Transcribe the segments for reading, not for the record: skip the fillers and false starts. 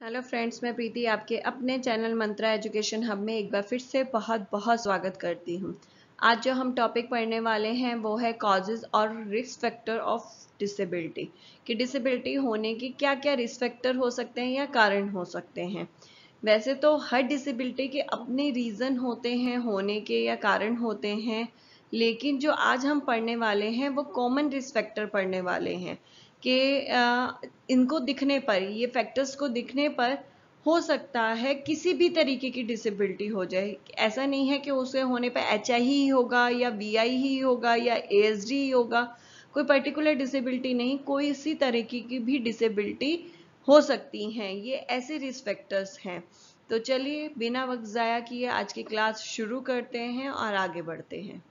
Hello friends, मैं प्रीति आपके अपने चैनल मंत्रा एजुकेशन हब में एक बार फिर से बहुत बहुत स्वागत करती हूँ। आज जो हम टॉपिक पढ़ने वाले हैं वो है कॉजेज़ और रिस्क फैक्टर ऑफ डिसेबिलिटी कि डिसेबिलिटी होने की क्या क्या रिस्क फैक्टर हो सकते हैं या कारण हो सकते हैं। वैसे तो हर डिसेबिलिटी के अपने रीज़न होते हैं होने के या कारण होते हैं, लेकिन जो आज हम पढ़ने वाले हैं वो कॉमन रिस्क फैक्टर पढ़ने वाले हैं कि इनको दिखने पर, ये फैक्टर्स को दिखने पर हो सकता है किसी भी तरीके की डिसेबिलिटी हो जाए। ऐसा नहीं है कि उसे होने पर HI ही होगा या VI ही होगा या ASD ही होगा, कोई पर्टिकुलर डिसेबिलिटी नहीं, कोई इसी तरीके की भी डिसेबिलिटी हो सकती हैं। ये ऐसे रिस्क फैक्टर्स हैं। तो चलिए बिना वक्त ज़ाया किए आज की क्लास शुरू करते हैं और आगे बढ़ते हैं।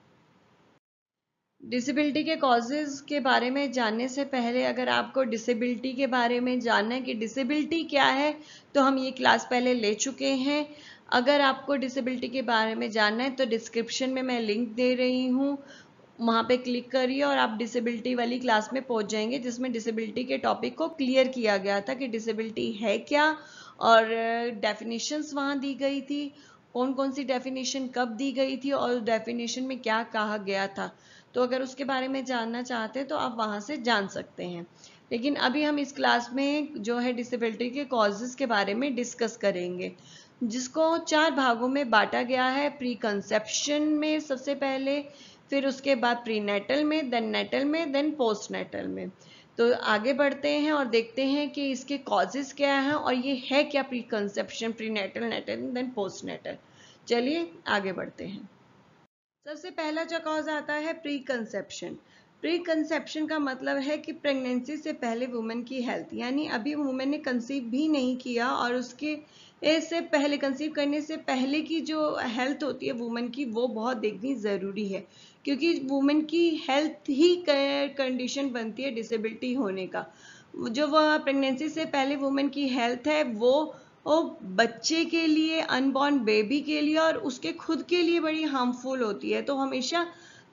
डिसेबिलिटी के कॉजेज़ के बारे में जानने से पहले अगर आपको डिसेबिलिटी के बारे में जानना है कि डिसेबिलिटी क्या है, तो हम ये क्लास पहले ले चुके हैं। अगर आपको डिसेबिलिटी के बारे में जानना है तो डिस्क्रिप्शन में मैं लिंक दे रही हूँ, वहाँ पे क्लिक करिए और आप डिसेबिलिटी वाली क्लास में पहुँच जाएंगे, जिसमें डिसेबिलिटी के टॉपिक को क्लियर किया गया था कि डिसेबिलिटी है क्या और डेफिनेशंस वहाँ दी गई थी, कौन कौन सी डेफिनेशन कब दी गई थी और डेफिनेशन में क्या कहा गया था। तो अगर उसके बारे में जानना चाहते हैं तो आप वहाँ से जान सकते हैं। लेकिन अभी हम इस क्लास में जो है डिसेबिलिटी के कॉजेज़ के बारे में डिस्कस करेंगे, जिसको 4 भागों में बांटा गया है। प्री कंसेप्शन में सबसे पहले, फिर उसके बाद प्रीनेटल में, देन नेटल में, देन पोस्टनेटल में। तो आगे बढ़ते हैं और देखते हैं कि इसके कॉजेज़ क्या हैं और ये है क्या pre conception, prenatal, natal, then postnatal. चलिए आगे बढ़ते हैं। सबसे पहला जो कॉज आता है प्री कंसेप्शन। प्री कंसेप्शन का मतलब है कि प्रेगनेंसी से पहले वुमेन की हेल्थ, यानी अभी वुमेन ने कंसीव भी नहीं किया और उसके से पहले, कंसीव करने से पहले की जो हेल्थ होती है वुमेन की, वो बहुत देखनी ज़रूरी है, क्योंकि वुमेन की हेल्थ ही कंडीशन बनती है डिसेबिलिटी होने का। जो वह प्रेगनेंसी से पहले वुमेन की हेल्थ है वो बच्चे के लिए, अनबॉर्न बेबी के लिए और उसके खुद के लिए बड़ी हार्मफुल होती है। तो हमेशा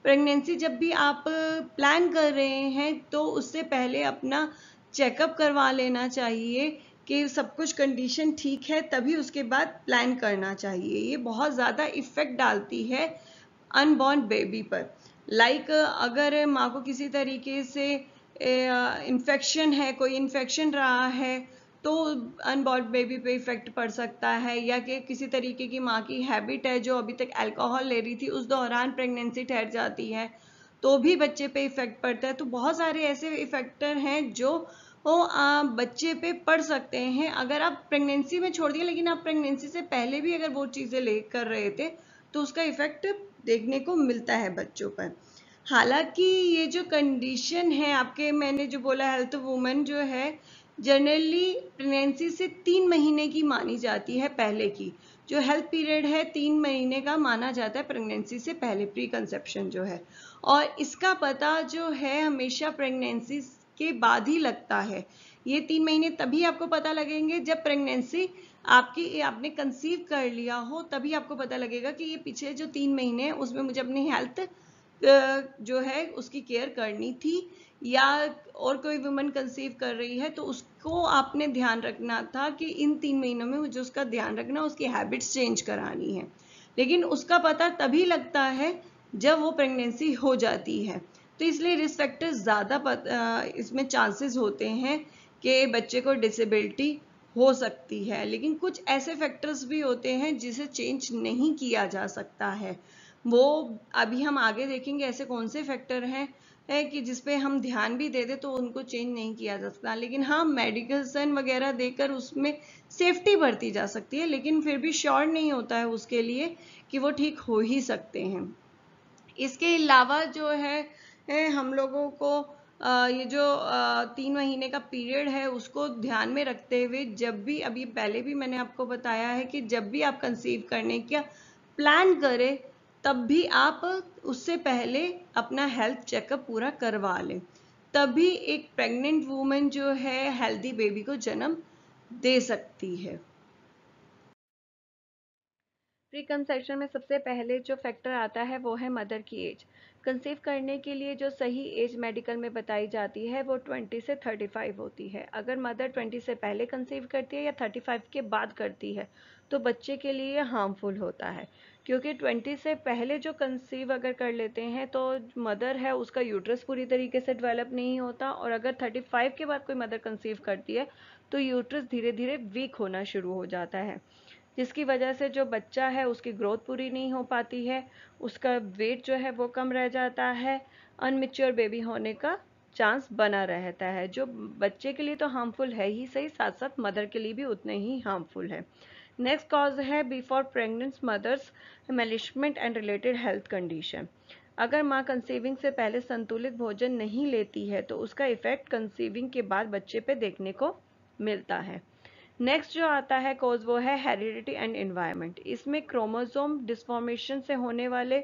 प्रेगनेंसी जब भी आप प्लान कर रहे हैं तो उससे पहले अपना चेकअप करवा लेना चाहिए कि सब कुछ कंडीशन ठीक है, तभी उसके बाद प्लान करना चाहिए। ये बहुत ज़्यादा इफ़ेक्ट डालती है अनबॉर्न बेबी पर। अगर माँ को किसी तरीके से इन्फेक्शन है, कोई इन्फेक्शन रहा है, तो अनबॉर्न बेबी पे इफेक्ट पड़ सकता है, या कि किसी तरीके की माँ की हैबिट है जो अभी तक अल्कोहल ले रही थी, उस दौरान प्रेगनेंसी ठहर जाती है, तो भी बच्चे पे इफेक्ट पड़ता है। तो बहुत सारे ऐसे इफेक्टर हैं जो बच्चे पे पड़ सकते हैं अगर आप प्रेगनेंसी में छोड़ दिए, लेकिन आप प्रेगनेंसी से पहले भी अगर वो चीज़ें ले कर रहे थे तो उसका इफेक्ट देखने को मिलता है बच्चों पर। हालांकि ये जो कंडीशन है आपके, मैंने जो बोला हेल्थ वुमेन जो है जनरली प्रेगनेंसी से 3 महीने की मानी जाती है। पहले की जो हेल्थ पीरियड है 3 महीने का माना जाता है प्रेगनेंसी से पहले, प्री कंसेप्शन जो है। और इसका पता जो है हमेशा प्रेगनेंसी के बाद ही लगता है। ये 3 महीने तभी आपको पता लगेंगे जब प्रेगनेंसी आपने कंसीव कर लिया हो, तभी आपको पता लगेगा कि ये पिछले जो 3 महीने हैं उसमें मुझे अपनी हेल्थ जो है उसकी केयर करनी थी, या और कोई वुमन कंसीव कर रही है तो उसको आपने ध्यान रखना था कि इन 3 महीनों में मुझे उसका ध्यान रखना, उसकी हैबिट्स चेंज करानी है। लेकिन उसका पता तभी लगता है जब वो प्रेगनेंसी हो जाती है। तो इसलिए रिस्क फैक्टर ज़्यादा इसमें चांसेस होते हैं कि बच्चे को डिसेबिलिटी हो सकती है। लेकिन कुछ ऐसे फैक्टर्स भी होते हैं जिसे चेंज नहीं किया जा सकता है। वो अभी हम आगे देखेंगे ऐसे कौन से फैक्टर हैं है कि जिसपे हम ध्यान भी दे दें तो उनको चेंज नहीं किया जा सकता। लेकिन हाँ, मेडिकेशन वगैरह देकर उसमें सेफ्टी बरती जा सकती है, लेकिन फिर भी श्योर नहीं होता है उसके लिए कि वो ठीक हो ही सकते हैं। इसके अलावा जो है हम लोगों को ये जो 3 महीने का पीरियड है उसको ध्यान में रखते हुए, जब भी, अभी पहले भी मैंने आपको बताया है कि जब भी आप कंसीव करने का प्लान करें तब भी आप उससे पहले अपना हेल्थ चेकअप पूरा करवा लें, तभी एक प्रेग्नेंट वूमेन जो है हेल्दी बेबी को जन्म दे सकती है। प्री कंसेप्शन में सबसे पहले जो फैक्टर आता है वो है मदर की एज। कंसीव करने के लिए जो सही एज मेडिकल में बताई जाती है वो 20 से 35 होती है। अगर मदर 20 से पहले कंसीव करती है या 35 के बाद करती है तो बच्चे के लिए हार्मफुल होता है, क्योंकि 20 से पहले जो कंसीव अगर कर लेते हैं तो मदर है उसका यूट्रस पूरी तरीके से डेवलप नहीं होता, और अगर 35 के बाद कोई मदर कंसीव करती है तो यूट्रस धीरे धीरे वीक होना शुरू हो जाता है, जिसकी वजह से जो बच्चा है उसकी ग्रोथ पूरी नहीं हो पाती है, उसका वेट जो है वो कम रह जाता है, अनमेच्योर बेबी होने का चांस बना रहता है, जो बच्चे के लिए तो हार्मफुल है ही सही, साथ साथ मदर के लिए भी उतने ही हार्मफुल है। नेक्स्ट कॉज है before pregnant mothers malnourishment and related health condition. अगर माँ कंसीविंग से पहले संतुलित भोजन नहीं लेती है तो उसका इफेक्ट कंसीविंग के बाद बच्चे पे देखने को मिलता है। नेक्स्ट जो आता है कॉज वो है हेरिडिटी एंड एनवायरनमेंट। इसमें क्रोमोसोम डिसफॉर्मेशन से होने वाले,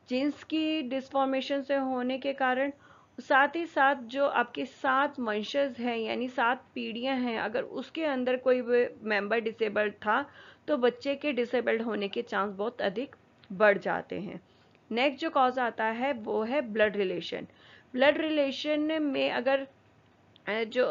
जीन्स की डिसफॉर्मेशन से होने के कारण, साथ ही साथ जो आपके 7 वंशज हैं यानी 7 पीढ़ियां हैं, अगर उसके अंदर कोई मेंबर डिसेबल्ड था तो बच्चे के डिसेबल्ड होने के चांस बहुत अधिक बढ़ जाते हैं। नेक्स्ट जो कॉज आता है वो है ब्लड रिलेशन। ब्लड रिलेशन में अगर जो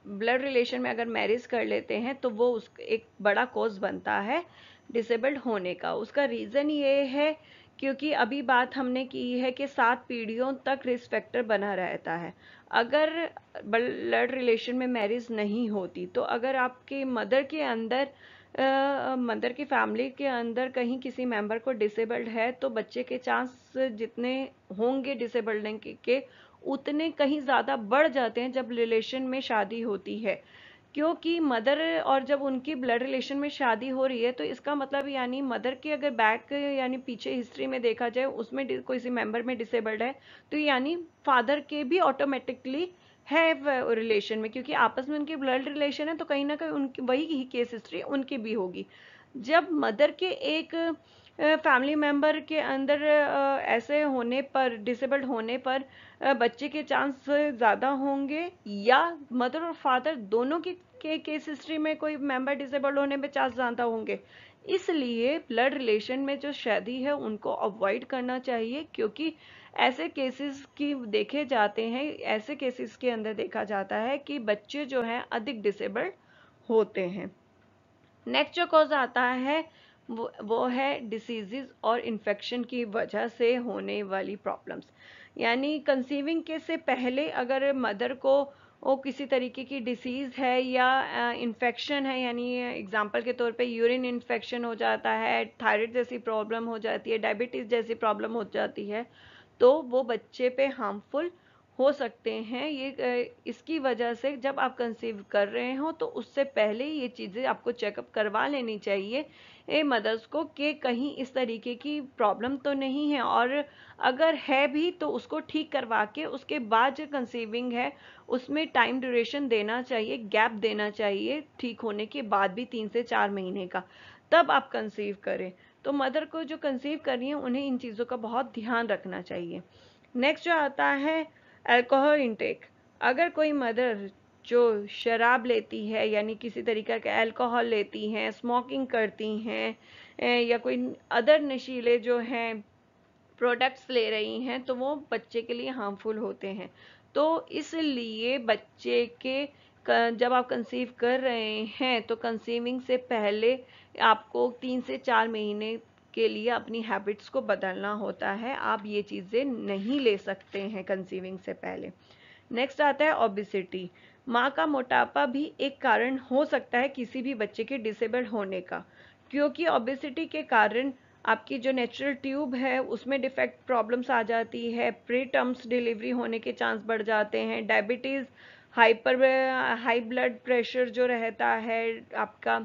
ब्लड रिलेशन में अगर मैरिज कर लेते हैं तो वो उस एक बड़ा कॉज बनता है डिसेबल्ड होने का। उसका रीज़न ये है क्योंकि अभी बात हमने की है कि 7 पीढ़ियों तक रिस्क फैक्टर बना रहता है। अगर ब्लड रिलेशन में मैरिज नहीं होती तो अगर आपके मदर के अंदर मदर की फैमिली के अंदर कहीं किसी मेंबर को डिसेबल्ड है तो बच्चे के चांस जितने होंगे डिसेबल्ड के उतने कहीं ज़्यादा बढ़ जाते हैं जब रिलेशन में शादी होती है, क्योंकि मदर और जब उनकी ब्लड रिलेशन में शादी हो रही है तो इसका मतलब यानी मदर की अगर बैक यानी पीछे हिस्ट्री में देखा जाए उसमें कोई सी मेंबर में डिसेबल्ड है तो यानी फादर के भी ऑटोमेटिकली है रिलेशन में, क्योंकि आपस में उनकी ब्लड रिलेशन है तो कहीं ना कहीं उनकी वही केस हिस्ट्री उनकी भी होगी। जब मदर के एक फैमिली मेंबर के अंदर ऐसे होने पर, डिसेबल्ड होने पर बच्चे के चांस ज़्यादा होंगे, या मदर और फादर दोनों के केस हिस्ट्री में कोई मेंबर डिसेबल्ड होने में चांस ज़्यादा होंगे। इसलिए ब्लड रिलेशन में जो शादी है उनको अवॉइड करना चाहिए, क्योंकि ऐसे केसेस की देखे जाते हैं, ऐसे केसेस के अंदर देखा जाता है कि बच्चे जो हैं अधिक डिसेबल्ड होते हैं। नेक्स्ट जो कॉज आता है वो है डिसीजेज और इन्फेक्शन की वजह से होने वाली प्रॉब्लम्स। यानी कंसीविंग के से पहले अगर मदर को वो किसी तरीके की डिसीज है या इन्फेक्शन है, यानी एग्जांपल के तौर पे यूरिन इन्फेक्शन हो जाता है, थायराइड जैसी प्रॉब्लम हो जाती है, डायबिटीज जैसी प्रॉब्लम हो जाती है, तो वो बच्चे पे हार्मफुल हो सकते हैं। ये इसकी वजह से जब आप कंसीव कर रहे हो तो उससे पहले ये चीज़ें आपको चेकअप करवा लेनी चाहिए मदर्स को कि कहीं इस तरीके की प्रॉब्लम तो नहीं है, और अगर है भी तो उसको ठीक करवा के उसके बाद जो कंसीविंग है उसमें टाइम ड्यूरेशन देना चाहिए, गैप देना चाहिए ठीक होने के बाद भी 3 से 4 महीने का, तब आप कंसीव करें। तो मदर को जो कंसीव कर रही है उन्हें इन चीज़ों का बहुत ध्यान रखना चाहिए। नेक्स्ट जो आता है अल्कोहल इंटेक। अगर कोई मदर जो शराब लेती है यानी किसी तरीके का अल्कोहल लेती हैं, स्मोकिंग करती हैं या कोई अदर नशीले जो हैं प्रोडक्ट्स ले रही हैं तो वो बच्चे के लिए हार्मफुल होते हैं। तो इसलिए बच्चे के जब आप कंसीव कर रहे हैं तो कंसीविंग से पहले आपको 3 से 4 महीने के लिए अपनी हैबिट्स को बदलना होता है। आप ये चीज़ें नहीं ले सकते हैं कंसीविंग से पहले। नेक्स्ट आता है ओबेसिटी। माँ का मोटापा भी एक कारण हो सकता है किसी भी बच्चे के डिसेबल्ड होने का, क्योंकि ओबेसिटी के कारण आपकी जो नेचुरल ट्यूब है उसमें डिफेक्ट प्रॉब्लम्स आ जाती है, प्री टर्म्स डिलीवरी होने के चांस बढ़ जाते हैं, डायबिटीज़, हाई ब्लड प्रेशर जो रहता है आपका,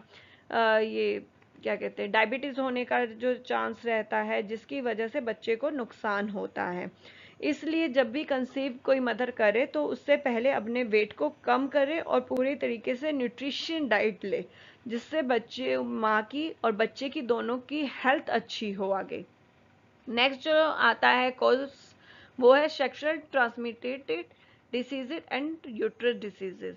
ये क्या कहते हैं, डायबिटीज़ होने का जो चांस रहता है, जिसकी वजह से बच्चे को नुकसान होता है। इसलिए जब भी कंसीव कोई मदर करे तो उससे पहले अपने वेट को कम करे और पूरे तरीके से न्यूट्रिशन डाइट ले, जिससे बच्चे, माँ की और बच्चे की दोनों की हेल्थ अच्छी हो आगे। नेक्स्ट जो आता है कॉज वो है sexual transmitted diseases and uterus diseases.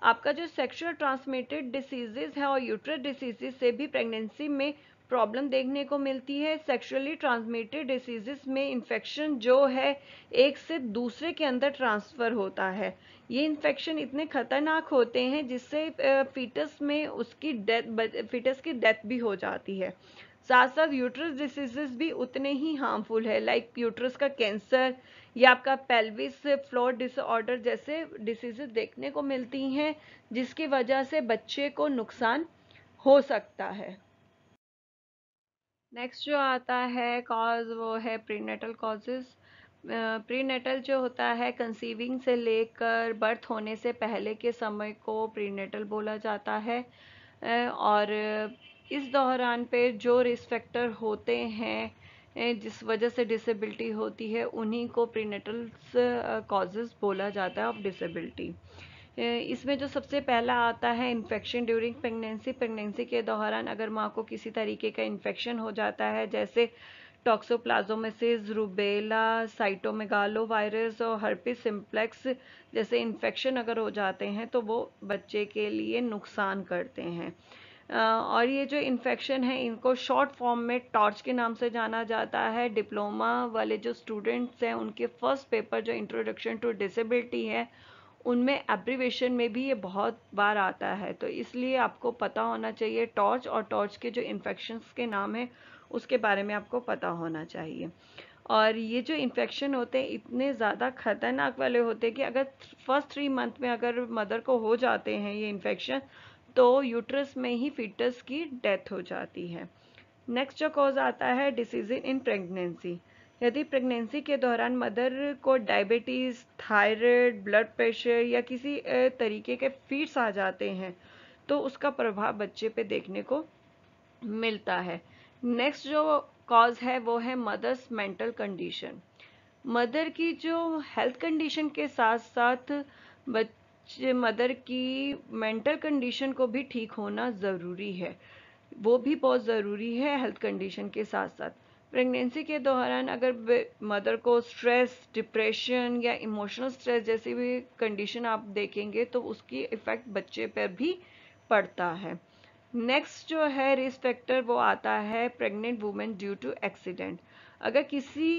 आपका जो सेक्सुअल ट्रांसमिटेड डिसीजेज है और यूट्रस डिसीजेज से भी प्रेगनेंसी में प्रॉब्लम देखने को मिलती है। सेक्सुअली ट्रांसमिटेड डिसीजेस में इन्फेक्शन जो है एक से दूसरे के अंदर ट्रांसफ़र होता है। ये इन्फेक्शन इतने खतरनाक होते हैं जिससे फीटस में उसकी फीटस की डेथ भी हो जाती है। साथ साथ यूट्रस डिसीजेस भी उतने ही हार्मफुल है, लाइक यूट्रस का कैंसर या आपका पेल्विस फ्लोर डिसऑर्डर जैसे डिसीजेस देखने को मिलती हैं, जिसकी वजह से बच्चे को नुकसान हो सकता है। नेक्स्ट जो आता है कॉज वो है प्रीनेटल कॉजेज। प्रीनेटल जो होता है कंसीविंग से लेकर बर्थ होने से पहले के समय को प्रीनेटल बोला जाता है। और इस दौरान पे जो रिस्क फैक्टर होते हैं जिस वजह से डिसेबिलिटी होती है उन्हीं को प्रीनेटल कॉजेज बोला जाता है ऑफ डिसेबिलिटी। इसमें जो सबसे पहला आता है इन्फेक्शन ड्यूरिंग प्रेगनेंसी। प्रेगनेंसी के दौरान अगर माँ को किसी तरीके का इन्फेक्शन हो जाता है, जैसे टॉक्सोप्लाज्मोसिस, रूबेला, साइटोमेगालो वायरस और हर्पिस सिम्प्लेक्स जैसे इन्फेक्शन अगर हो जाते हैं तो वो बच्चे के लिए नुकसान करते हैं। और ये जो इन्फेक्शन है इनको शॉर्ट फॉर्म में टॉर्च के नाम से जाना जाता है। डिप्लोमा वाले जो स्टूडेंट्स हैं उनके फर्स्ट पेपर जो इंट्रोडक्शन टू डिसेबिलिटी है उनमें एब्रीवेशन में भी ये बहुत बार आता है, तो इसलिए आपको पता होना चाहिए टॉर्च, और टॉर्च के जो इन्फेक्शंस के नाम है उसके बारे में आपको पता होना चाहिए। और ये जो इन्फेक्शन होते हैं इतने ज़्यादा खतरनाक वाले होते हैं कि अगर फर्स्ट 3 मंथ में अगर मदर को हो जाते हैं ये इन्फेक्शन तो यूट्रस में ही फीटस की डेथ हो जाती है। नेक्स्ट जो कॉज आता है डिसीज इन प्रेगनेंसी। यदि प्रेगनेंसी के दौरान मदर को डायबिटीज़, थायराइड, ब्लड प्रेशर या किसी तरीके के फीट्स आ जाते हैं तो उसका प्रभाव बच्चे पे देखने को मिलता है। नेक्स्ट जो कॉज है वो है मदर्स मेंटल कंडीशन। मदर की जो हेल्थ कंडीशन के साथ साथ बच्चे मदर की मेंटल कंडीशन को भी ठीक होना ज़रूरी है, वो भी बहुत ज़रूरी है हेल्थ कंडीशन के साथ साथ। प्रेगनेंसी के दौरान अगर मदर को स्ट्रेस, डिप्रेशन या इमोशनल स्ट्रेस जैसी भी कंडीशन आप देखेंगे तो उसकी इफ़ेक्ट बच्चे पर भी पड़ता है। नेक्स्ट जो है रिस्क फैक्टर वो आता है pregnant women due to accident. अगर किसी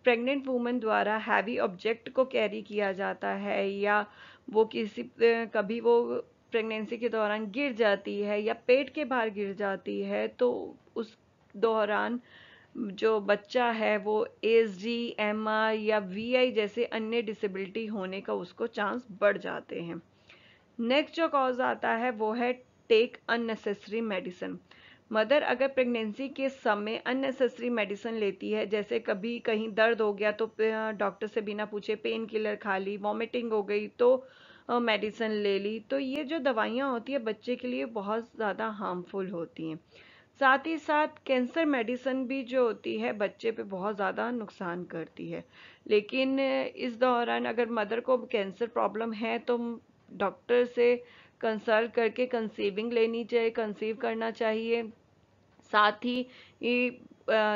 प्रेग्नेंट वुमेन द्वारा हैवी ऑब्जेक्ट को कैरी किया जाता है या वो कभी वो प्रेगनेंसी के दौरान गिर जाती है या पेट के बाहर गिर जाती है तो उस दौरान जो बच्चा है वो एसडी, एमआर या वीआई जैसे अन्य डिसेबिलिटी होने का उसको चांस बढ़ जाते हैं। नेक्स्ट जो कॉज आता है वो है टेक अननेसेसरी मेडिसिन। मदर अगर प्रेगनेंसी के समय अननेसेसरी मेडिसिन लेती है, जैसे कभी कहीं दर्द हो गया तो डॉक्टर से बिना पूछे पेन किलर खा ली, वॉमिटिंग हो गई तो मेडिसिन ले ली, तो ये जो दवाइयाँ होती है बच्चे के लिए बहुत ज़्यादा हार्मफुल होती हैं। साथ ही साथ कैंसर मेडिसिन भी जो होती है बच्चे पे बहुत ज़्यादा नुकसान करती है। लेकिन इस दौरान अगर मदर को कैंसर प्रॉब्लम है तो डॉक्टर से कंसल्ट करके कंसीविंग लेनी चाहिए, कंसीव करना चाहिए। साथ ही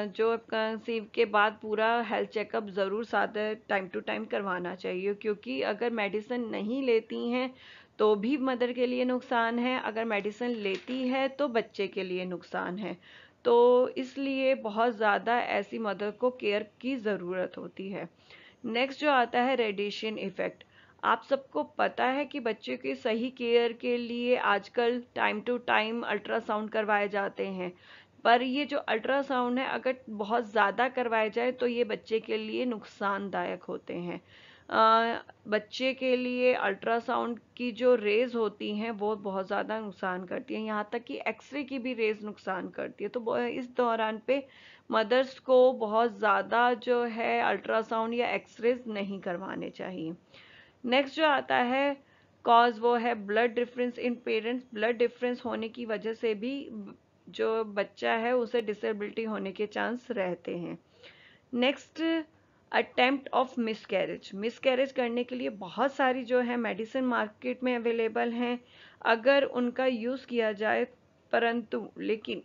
जो कंसीव के बाद पूरा हेल्थ चेकअप ज़रूर साथ टाइम टू टाइम करवाना चाहिए, क्योंकि अगर मेडिसिन नहीं लेती हैं तो भी मदर के लिए नुकसान है, अगर मेडिसिन लेती है तो बच्चे के लिए नुकसान है। तो इसलिए बहुत ज़्यादा ऐसी मदर को केयर की ज़रूरत होती है। नेक्स्ट जो आता है रेडिएशन इफ़ेक्ट। आप सबको पता है कि बच्चे के सही केयर के लिए आजकल टाइम टू टाइम अल्ट्रासाउंड करवाए जाते हैं, पर ये जो अल्ट्रासाउंड है अगर बहुत ज़्यादा करवाया जाए तो ये बच्चे के लिए नुकसानदायक होते हैं। बच्चे के लिए अल्ट्रासाउंड की जो रेज होती हैं वो बहुत ज़्यादा नुकसान करती हैं, यहाँ तक कि एक्सरे की भी रेज नुकसान करती है। तो इस दौरान पे मदर्स को बहुत ज़्यादा जो है अल्ट्रासाउंड या एक्सरेज नहीं करवाने चाहिए। नेक्स्ट जो आता है कॉज वो है blood difference in parents. Blood difference होने की वजह से भी जो बच्चा है उसे डिसेबिलिटी होने के चांस रहते हैं। Next attempt of miscarriage. Miscarriage करने के लिए बहुत सारी जो है मेडिसिन मार्केट में अवेलेबल हैं, अगर उनका यूज़ किया जाए, परंतु लेकिन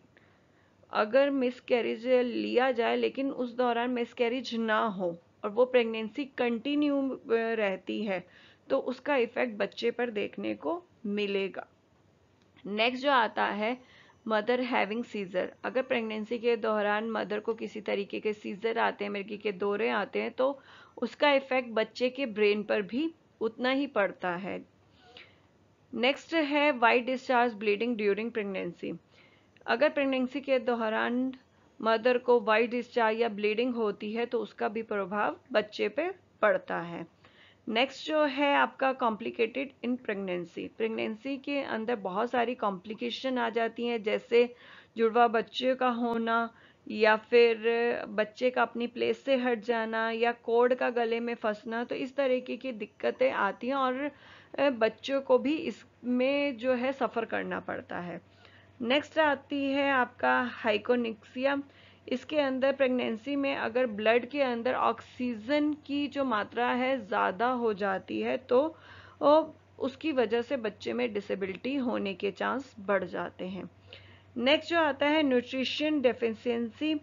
अगर मिसकैरेज लिया जाए लेकिन उस दौरान मिसकैरेज ना हो और वो प्रेगनेंसी कंटिन्यू रहती है तो उसका इफ़ेक्ट बच्चे पर देखने को मिलेगा। नेक्स्ट जो आता है मदर हैविंग सीजर, अगर प्रेगनेंसी के दौरान मदर को किसी तरीके के सीजर आते हैं, मिर्गी के दौरे आते हैं, तो उसका इफेक्ट बच्चे के ब्रेन पर भी उतना ही पड़ता है। नेक्स्ट है white discharge bleeding during pregnancy. अगर प्रेगनेंसी के दौरान मदर को वाइट डिस्चार्ज या ब्लीडिंग होती है तो उसका भी प्रभाव बच्चे पे पड़ता है। नेक्स्ट जो है आपका कॉम्प्लिकेटेड इन प्रेगनेंसी। प्रेगनेंसी के अंदर बहुत सारी कॉम्प्लिकेशन आ जाती हैं, जैसे जुड़वा बच्चे का होना, या फिर बच्चे का अपनी प्लेस से हट जाना, या कोर्ड का गले में फंसना। तो इस तरीके की दिक्कतें आती हैं और बच्चों को भी इसमें जो है सफ़र करना पड़ता है। नेक्स्ट आती है आपका हाइपोनिक्सिया। इसके अंदर प्रेगनेंसी में अगर ब्लड के अंदर ऑक्सीजन की जो मात्रा है ज़्यादा हो जाती है तो उसकी वजह से बच्चे में डिसेबिलिटी होने के चांस बढ़ जाते हैं। नेक्स्ट जो आता है न्यूट्रिशन डेफिशिएंसी।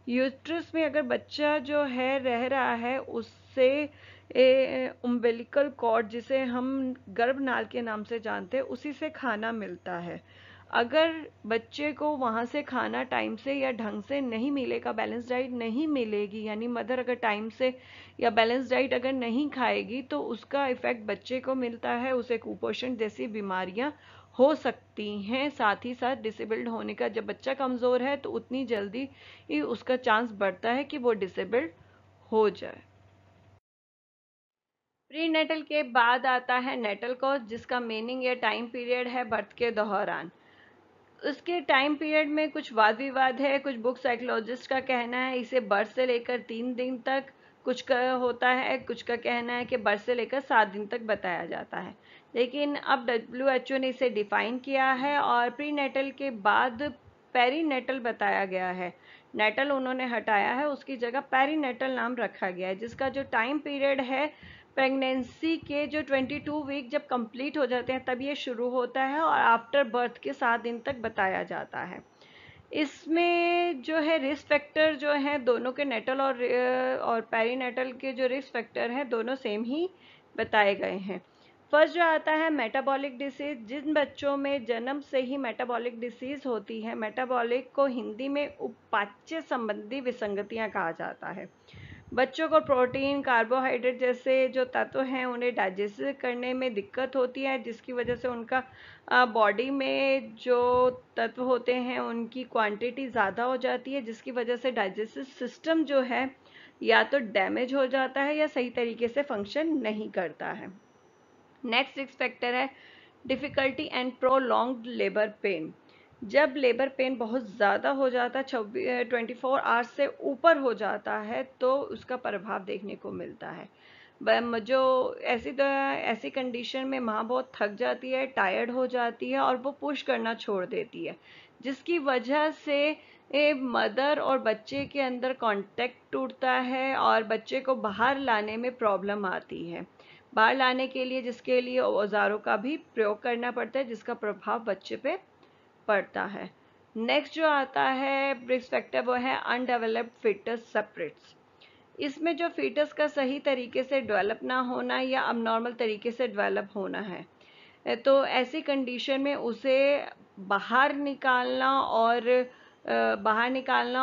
यूट्रस में अगर बच्चा जो है रह रहा है उससे उम्बिलिकल कॉर्ड, जिसे हम गर्भनाल के नाम से जानते हैं, उसी से खाना मिलता है। अगर बच्चे को वहाँ से खाना टाइम से या ढंग से नहीं मिलेगा, बैलेंस डाइट नहीं मिलेगी, यानी मदर अगर टाइम से या बैलेंस डाइट अगर नहीं खाएगी तो उसका इफेक्ट बच्चे को मिलता है, उसे कुपोषण जैसी बीमारियां हो सकती हैं। साथ ही साथ डिसेबल्ड होने का, जब बच्चा कमज़ोर है तो उतनी जल्दी ही उसका चांस बढ़ता है कि वो डिसेबल्ड हो जाए। प्री नेटल के बाद आता है नेटल कॉज, जिसका मीनिंग या टाइम पीरियड है बर्थ के दौरान। उसके टाइम पीरियड में कुछ वाद विवाद है। कुछ बुक साइकोलॉजिस्ट का कहना है इसे बर्थ से लेकर 3 दिन तक कुछ का होता है, कुछ का कहना है कि बर्थ से लेकर 7 दिन तक बताया जाता है। लेकिन अब WHO ने इसे डिफाइन किया है और प्री नेटल के बाद पेरीनेटल बताया गया है। नेटल उन्होंने हटाया है, उसकी जगह पेरीनेटल नाम रखा गया है, जिसका जो टाइम पीरियड है प्रेगनेंसी के जो 22 वीक जब कंप्लीट हो जाते हैं तब ये शुरू होता है और आफ्टर बर्थ के 7 दिन तक बताया जाता है। इसमें जो है रिस्क फैक्टर जो है दोनों के, नेटल और पेरीनेटल के जो रिस्क फैक्टर हैं दोनों सेम ही बताए गए हैं। फर्स्ट जो आता है मेटाबॉलिक डिसीज। जिन बच्चों में जन्म से ही मेटाबॉलिक डिसीज होती है, मेटाबॉलिक को हिंदी में उपाच्य संबंधी विसंगतियां कहा जाता है। बच्चों को प्रोटीन, कार्बोहाइड्रेट जैसे जो तत्व हैं उन्हें डाइजेस्ट करने में दिक्कत होती है, जिसकी वजह से उनका बॉडी में जो तत्व होते हैं उनकी क्वांटिटी ज़्यादा हो जाती है, जिसकी वजह से डाइजेस्टिव सिस्टम जो है या तो डैमेज हो जाता है या सही तरीके से फंक्शन नहीं करता है। नेक्स्ट रिस्क फैक्टर है difficulty and prolonged labour pain. जब लेबर पेन बहुत ज़्यादा हो जाता है, 24 आवर्स से ऊपर हो जाता है, तो उसका प्रभाव देखने को मिलता है। जो ऐसी कंडीशन में माँ बहुत थक जाती है, टायर्ड हो जाती है और वो पुश करना छोड़ देती है, जिसकी वजह से मदर और बच्चे के अंदर कांटेक्ट टूटता है और बच्चे को बाहर लाने में प्रॉब्लम आती है। बाहर लाने के लिए जिसके लिए औजारों का भी प्रयोग करना पड़ता है, जिसका प्रभाव बच्चे पे पड़ता है। नेक्स्ट जो आता है रिस्क फैक्टर वो है अनडेवलप्ड फीटस सेपरेट्स। इसमें जो फीटस का सही तरीके से डेवलप ना होना या अबनॉर्मल तरीके से डेवलप होना है, तो ऐसी कंडीशन में उसे बाहर निकालना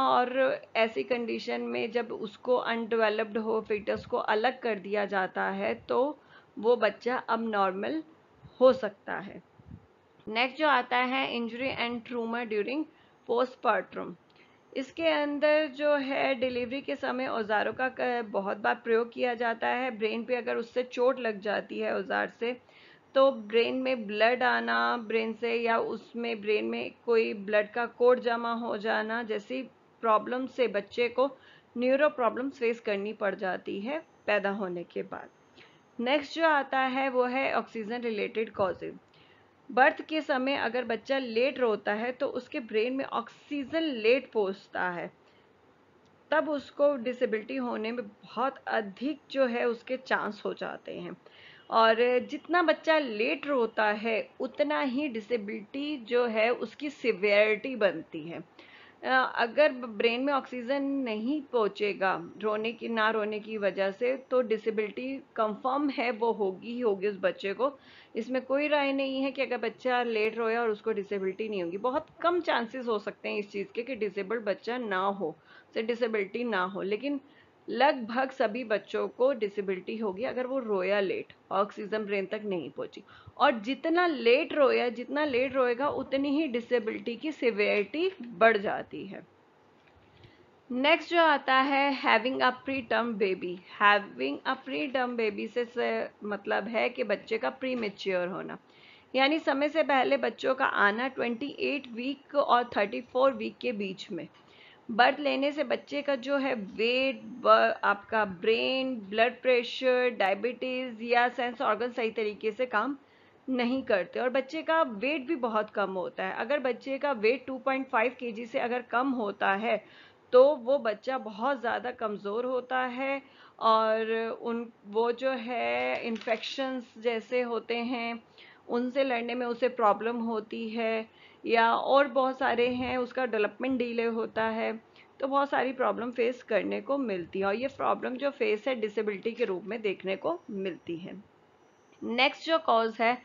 और ऐसी कंडीशन में जब उसको अनडेवलप्ड हो, फीटस को अलग कर दिया जाता है, तो वो बच्चा अबनॉर्मल हो सकता है। नेक्स्ट जो आता है इंजरी एंड ट्रूमर ड्यूरिंग पोस्टपार्टम। इसके अंदर जो है डिलीवरी के समय औजारों का बहुत बार प्रयोग किया जाता है। ब्रेन पे अगर उससे चोट लग जाती है औजार से, तो ब्रेन में ब्लड आना ब्रेन से, या उसमें ब्रेन में कोई ब्लड का कोट जमा हो जाना जैसी प्रॉब्लम से बच्चे को न्यूरो प्रॉब्लम्स फेस करनी पड़ जाती है पैदा होने के बाद। नेक्स्ट जो आता है वो है ऑक्सीजन रिलेटेड कॉजेज। बर्थ के समय अगर बच्चा लेट रोता है तो उसके ब्रेन में ऑक्सीजन लेट पहुंचता है, तब उसको डिसेबिलिटी होने में बहुत अधिक जो है उसके चांस हो जाते हैं। और जितना बच्चा लेट रोता है उतना ही डिसेबिलिटी जो है उसकी सिवियरिटी बनती है। अगर ब्रेन में ऑक्सीजन नहीं पहुंचेगा रोने की वजह से, तो डिसेबिलिटी कंफर्म है, वो होगी ही होगी उस बच्चे को। इसमें कोई राय नहीं है कि अगर बच्चा लेट रोया और उसको डिसेबिलिटी नहीं होगी। बहुत कम चांसेस हो सकते हैं इस चीज़ के कि डिसेबल्ड बच्चा ना हो, से डिसेबिलिटी ना हो, लेकिन लगभग सभी बच्चों को डिसेबिलिटी होगी अगर वो रोया लेट, ऑक्सीजन ब्रेन तक नहीं पहुंची। और जितना लेट रोएगा उतनी ही डिसेबिलिटी की सिवियरिटी बढ़ जाती है। नेक्स्ट जो आता है having a pre term baby. Having a pre term baby से मतलब है कि बच्चे का प्री मेच्योर होना, यानी समय से पहले बच्चों का आना 28 वीक और 34 वीक के बीच में। बर्थ लेने से बच्चे का जो है वेट, आपका ब्रेन, ब्लड प्रेशर, डायबिटीज या सेंस ऑर्गन सही तरीके से काम नहीं करते, और बच्चे का वेट भी बहुत कम होता है। अगर बच्चे का वेट 2.5 केजी से अगर कम होता है तो वो बच्चा बहुत ज़्यादा कमज़ोर होता है, और वो जो है इन्फेक्शंस जैसे होते हैं उनसे लड़ने में उसे प्रॉब्लम होती है, या और बहुत सारे हैं, उसका डेवलपमेंट डिले होता है। तो बहुत सारी प्रॉब्लम फेस करने को मिलती है, और ये प्रॉब्लम जो फेस है डिसेबिलिटी के रूप में देखने को मिलती है। नेक्स्ट जो कॉज है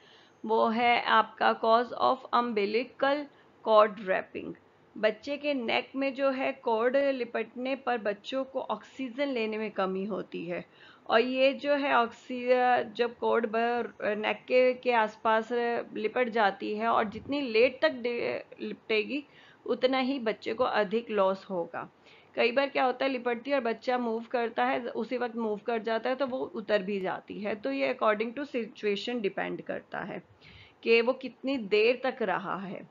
वो है आपका cause of umbilical cord wrapping. बच्चे के नेक में जो है कॉर्ड लिपटने पर बच्चों को ऑक्सीजन लेने में कमी होती है, और ये जो है ऑक्सीजन जब कॉर्ड नेक के आसपास लिपट जाती है, और जितनी लेट तक लिपटेगी उतना ही बच्चे को अधिक लॉस होगा। कई बार क्या होता है, लिपटती है और बच्चा मूव करता है, उसी वक्त मूव कर जाता है तो वो उतर भी जाती है। तो ये अकॉर्डिंग टू सिचुएशन डिपेंड करता है कि वो कितनी देर तक रहा है।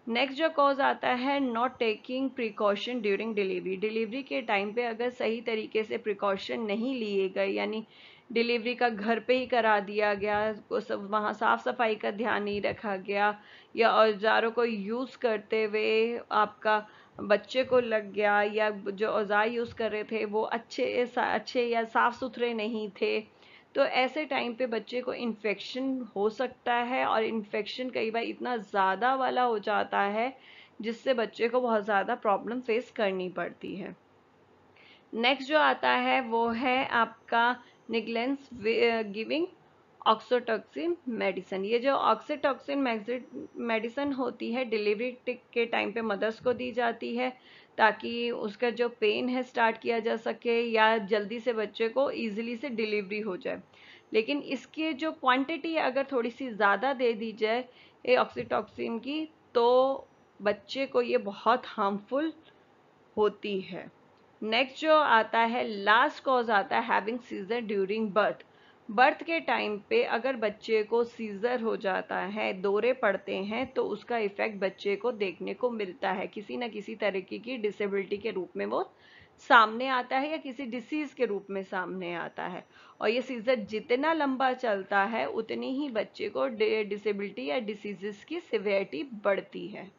नेक्स्ट जो कॉज आता है not taking precaution during delivery. Delivery के टाइम पे अगर सही तरीके से प्रिकॉशन नहीं लिए गए, यानी डिलीवरी का घर पे ही करा दिया गया, वहाँ साफ सफाई का ध्यान नहीं रखा गया, या औजारों को यूज़ करते हुए आपका बच्चे को लग गया, या जो औजार यूज़ कर रहे थे वो अच्छे या साफ सुथरे नहीं थे, तो ऐसे टाइम पे बच्चे को इन्फेक्शन हो सकता है, और इन्फेक्शन कई बार इतना ज़्यादा वाला हो जाता है जिससे बच्चे को बहुत ज़्यादा प्रॉब्लम फेस करनी पड़ती है। नेक्स्ट जो आता है वो है आपका निगलेंस गिविंग ऑक्सीटोसिन मेडिसिन। ये जो ऑक्सीटोसिन मेडिसिन होती है डिलीवरी के टाइम पे मदर्स को दी जाती है, ताकि उसका जो पेन है स्टार्ट किया जा सके, या जल्दी से बच्चे को इजीली से डिलीवरी हो जाए। लेकिन इसकी जो क्वांटिटी अगर थोड़ी सी ज़्यादा दे दी जाए ये ऑक्सीटोसिन की, तो बच्चे को ये बहुत हार्मफुल होती है। नेक्स्ट जो आता है लास्ट कॉज आता है having seizure during birth. Birth के टाइम पे अगर बच्चे को सीजर हो जाता है, दौरे पड़ते हैं, तो उसका इफेक्ट बच्चे को देखने को मिलता है, किसी न किसी तरीके की डिसेबिलिटी के रूप में वो सामने आता है, या किसी डिसीज के रूप में सामने आता है। और ये सीजर जितना लंबा चलता है उतनी ही बच्चे को डिसेबिलिटी या डिसीजेस की सिवियरिटी बढ़ती है।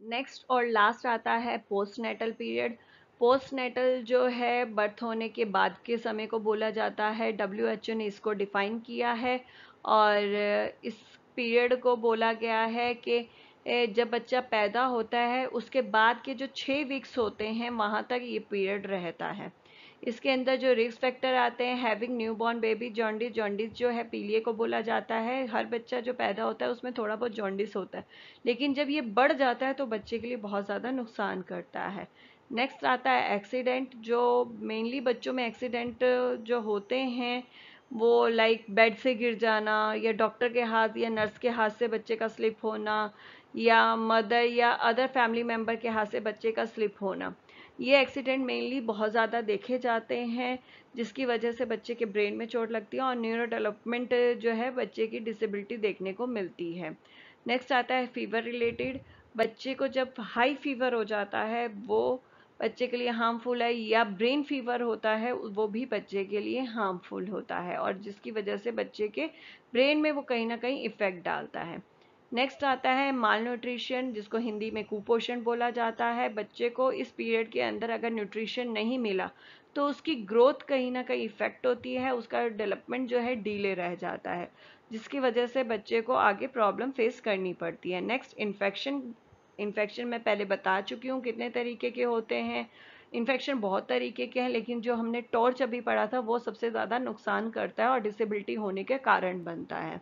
नेक्स्ट और लास्ट आता है पोस्टनेटल पीरियड। पोस्टनेटल जो है बर्थ होने के बाद के समय को बोला जाता है, WHO ने इसको डिफाइन किया है, और इस पीरियड को बोला गया है कि जब बच्चा पैदा होता है उसके बाद के जो 6 वीक्स होते हैं वहाँ तक ये पीरियड रहता है। इसके अंदर जो रिस्क फैक्टर आते हैं, having newborn baby jaundice. Jaundice जो है पीलिए को बोला जाता है, हर बच्चा जो पैदा होता है उसमें थोड़ा बहुत जॉन्डिस होता है, लेकिन जब ये बढ़ जाता है तो बच्चे के लिए बहुत ज़्यादा नुकसान करता है। नेक्स्ट आता है एक्सीडेंट। जो मेनली बच्चों में एक्सीडेंट जो होते हैं वो लाइक बेड से गिर जाना, या डॉक्टर के हाथ या नर्स के हाथ से बच्चे का स्लिप होना, या मदर या अदर फैमिली मेम्बर के हाथ से बच्चे का स्लिप होना, ये एक्सीडेंट मेनली बहुत ज़्यादा देखे जाते हैं, जिसकी वजह से बच्चे के ब्रेन में चोट लगती है और न्यूरो डेवलपमेंट जो है बच्चे की डिसेबिलिटी देखने को मिलती है। नेक्स्ट आता है फीवर रिलेटेड। बच्चे को जब हाई फीवर हो जाता है वो बच्चे के लिए हार्मफुल है, या ब्रेन फीवर होता है वो भी बच्चे के लिए हार्मफुल होता है, और जिसकी वजह से बच्चे के ब्रेन में वो कहीं ना कहीं इफेक्ट डालता है। नेक्स्ट आता है माल न्यूट्रिशन, जिसको हिंदी में कुपोषण बोला जाता है। बच्चे को इस पीरियड के अंदर अगर न्यूट्रिशन नहीं मिला तो उसकी ग्रोथ कहीं ना कहीं इफेक्ट होती है, उसका डेवलपमेंट जो है डीले रह जाता है, जिसकी वजह से बच्चे को आगे प्रॉब्लम फेस करनी पड़ती है। नेक्स्ट इन्फेक्शन इन्फेक्शन मैं पहले बता चुकी हूँ कितने तरीके के होते हैं। इन्फेक्शन बहुत तरीके के हैं, लेकिन जो हमने टॉर्च अभी पढ़ा था वो सबसे ज़्यादा नुकसान करता है और डिसेबिलिटी होने के कारण बनता है।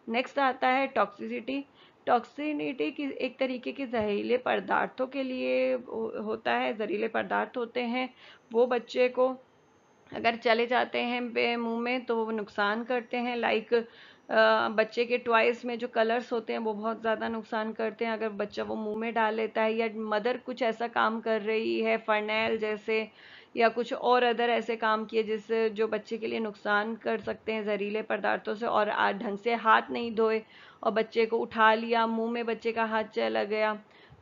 नेक्स्ट आता है टॉक्सिसिटी। टॉक्सिनिटी की एक तरीके के जहरीले पदार्थों के लिए होता है, जहरीले पदार्थ होते हैं, वो बच्चे को अगर चले जाते हैं मुंह में तो वो नुकसान करते हैं। लाइक बच्चे के टॉयज में जो कलर्स होते हैं वो बहुत ज़्यादा नुकसान करते हैं अगर बच्चा वो मुंह में डाल लेता है, या मदर कुछ ऐसा काम कर रही है फर्नैल जैसे या कुछ और अदर ऐसे काम किए जिससे जो बच्चे के लिए नुकसान कर सकते हैं जहरीले पदार्थों से, और ढंग से हाथ नहीं धोए और बच्चे को उठा लिया, मुंह में बच्चे का हाथ चला गया,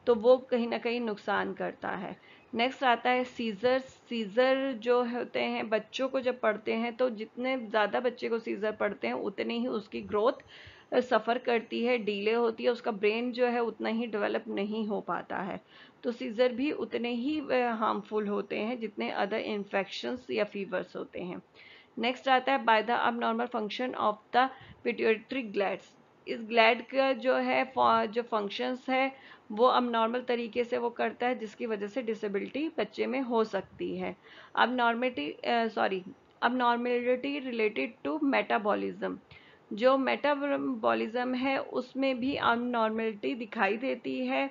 तो वो कहीं ना कहीं नुकसान करता है। नेक्स्ट आता है सीजर। सीजर जो होते हैं बच्चों को जब पढ़ते हैं तो जितने ज़्यादा बच्चे को सीजर पढ़ते हैं उतनी ही उसकी ग्रोथ सफ़र करती है, डिले होती है, उसका ब्रेन जो है उतना ही डेवलप नहीं हो पाता है। तो सीजर भी उतने ही हार्मफुल होते हैं जितने अदर इन्फेक्शंस या फीवर्स होते हैं। नेक्स्ट आता है by the abnormal function of the pituitary glands. इस ग्लैंड का जो है जो फंक्शंस है वो अबनॉर्मल तरीके से वो करता है, जिसकी वजह से डिसेबिलिटी बच्चे में हो सकती है। Abnormality related to metabolism. जो मेटाबॉलिज्म है उसमें भी अबनॉर्मेलिटी दिखाई देती है,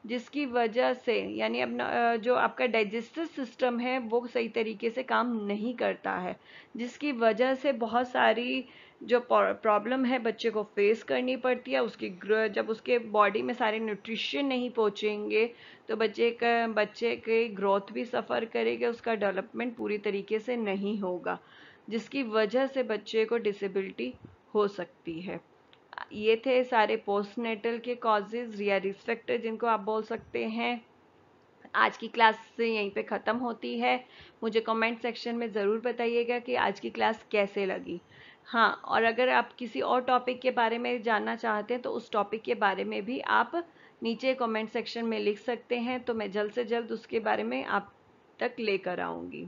जिसकी वजह से यानी अपना जो आपका डाइजेस्टिव सिस्टम है वो सही तरीके से काम नहीं करता है, जिसकी वजह से बहुत सारी जो प्रॉब्लम है बच्चे को फेस करनी पड़ती है। उसकी जब उसके बॉडी में सारे न्यूट्रिशन नहीं पहुंचेंगे तो बच्चे के ग्रोथ भी सफ़र करेगा, उसका डेवलपमेंट पूरी तरीके से नहीं होगा, जिसकी वजह से बच्चे को डिसेबिलिटी हो सकती है। ये थे सारे पोस्टनेटल के कॉजेज या रिस्क फैक्टर जिनको आप बोल सकते हैं। आज की क्लास से यहीं पे ख़त्म होती है। मुझे कमेंट सेक्शन में ज़रूर बताइएगा कि आज की क्लास कैसे लगी। हाँ, और अगर आप किसी और टॉपिक के बारे में जानना चाहते हैं तो उस टॉपिक के बारे में भी आप नीचे कमेंट सेक्शन में लिख सकते हैं, तो मैं जल्द से जल्द उसके बारे में आप तक लेकर आऊँगी।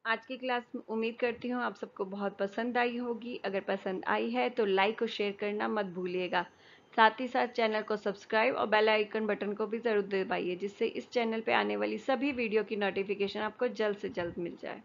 आज की क्लास उम्मीद करती हूँ आप सबको बहुत पसंद आई होगी। अगर पसंद आई है तो लाइक और शेयर करना मत भूलिएगा। साथ ही साथ चैनल को सब्सक्राइब और बेल आइकन बटन को भी ज़रूर दबाइए, जिससे इस चैनल पे आने वाली सभी वीडियो की नोटिफिकेशन आपको जल्द से जल्द मिल जाए।